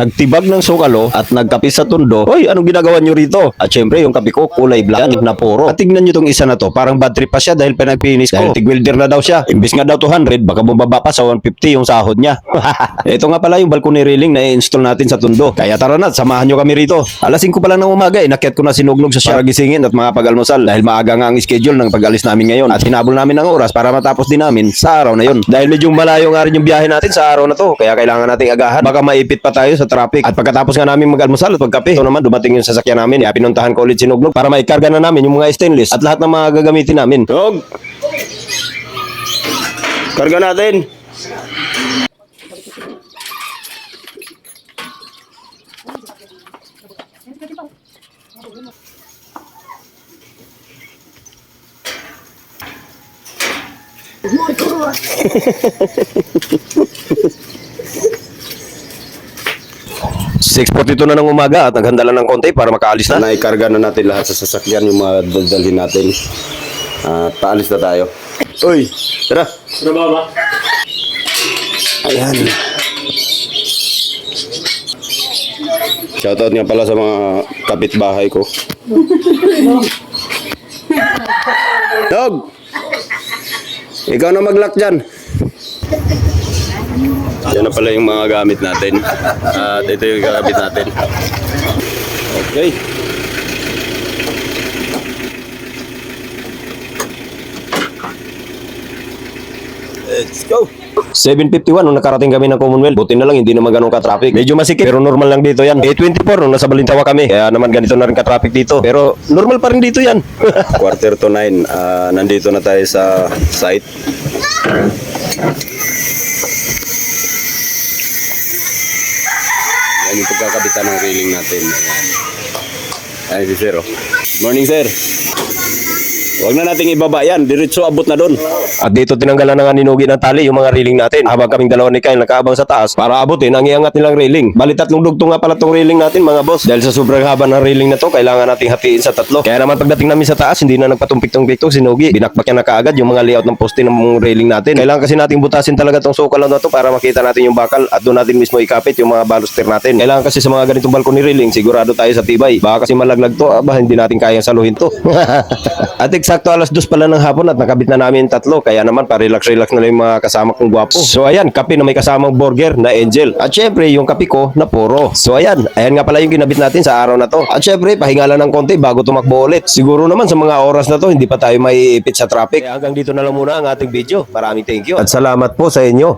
Nagtibag ng sukalo at nagkape sa tundo. Hoy, anong ginagawa nyo rito? At syempre, yung kape ko kulay black na puro. At tignan nyo tong isa na to, parang bad trip pa siya dahil pinagpinis ko. Dahil tig-welder na daw siya. Imbis nga daw 200, baka bumaba pa sa 150 yung sahod niya. Ito nga pala yung balcony railing na i-install natin sa tundo. Kaya tara na, samahan nyo kami rito. Alas 5 pa lang ng umaga, inakyat ko na sinuglog sa para gisingin at mga pag-almusal dahil maaga nga ang schedule ng pag-alis namin ngayon. At hinabol namin ng oras para matapos din namin sa araw na yun. Dahil medyo malayo nga rin yung biyahe natin sa araw na to, kaya kailangan nating agahan. Baka maipit pa tayo sa traffic. At pagkatapos nga namin mag-almusal at magkape, ito naman dumating yung sasakyan namin. Kaya pinuntahan ko ulit sinuglog para maikarga na namin yung mga stainless at lahat ng mga gagamitin namin. Dog! Karga natin! (6:42) na ng umaga at naghanda lang ng konti para makaalis na. Naikarga na natin lahat sa sasakyan yung mga daldalhin natin. At paalis na tayo. Uy, tara. Tara baba. Ayan. Shoutout nga pala sa mga kapitbahay ko. Dog! Ikaw na mag-lock dyan. Yan na pala yung mga gamit natin. At ito yung kakabit natin. Okay. Let's go! 7:51 nung nakarating kami ng Commonwealth. Buti na lang hindi naman ganun ka-traffic. Medyo masikip pero normal lang dito yan. 8:24 nung nasa Balintawa kami. Kaya naman ganito na rin ka-traffic dito. Pero normal pa rin dito yan. 8:45 nandito na tayo sa site. Yan yung pagkakabitan ng railing natin. Ayan si Sir. Good morning, Sir. Huwag na nating ibaba yan. Diretso abot na doon. At dito tinanggalan na nga ninugi ng tali yung mga railing natin. Habang kaming dalawa ni Kyle nakaabang sa taas para abutin ang iangat nilang railing. Bali 3 dugtong nga pala tong railing natin mga boss. Dahil sa sobrang haba ng railing na to, kailangan nating hatiin sa 3. Kaya naman pagdating namin sa taas, hindi na nagpatumpik-tumpik tong sinugi. Binakbak niya na kaagad yung mga layout ng poste ng railing natin. Kailangan kasi nating butasin talaga tong sukal na to para makita natin yung bakal at doon natin mismo ikapit yung mga baluster natin. Kailangan kasi sa mga ganitong balcony railing, sigurado tayo sa tibay. Baka kasi malaglag to, hindi natin kayang saluhin to. At eksakto alas 2 pala ng hapon at nakabit na namin 3. Kaya naman pa-relax-relax na lang yung mga kasama kong gwapo. So ayan, kape na may kasamang burger na Angel. At syempre, yung kape ko na puro. So ayan nga pala yung ginabit natin sa araw na to. At syempre, pahinga lang ng konti bago tumakbo ulit. Siguro naman sa mga oras na to, hindi pa tayo maiipit sa traffic. Kaya hanggang dito na lang muna ang ating video. Maraming thank you. At salamat po sa inyo.